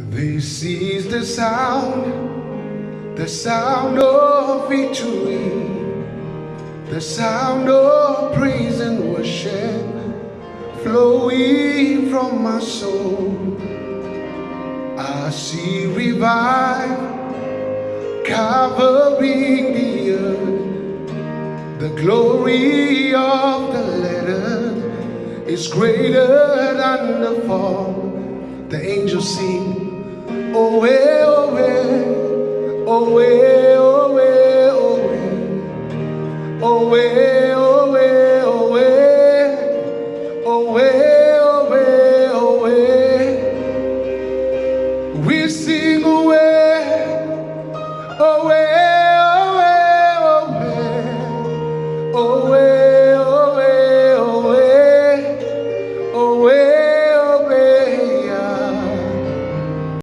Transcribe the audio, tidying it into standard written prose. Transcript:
This is the sound of victory, the sound of praise and worship flowing from my soul. I see revival covering the earth. The glory of the latter is greater than the fall. The angels sing, Owe, Owe, Owe, Owe, Owe, Owe.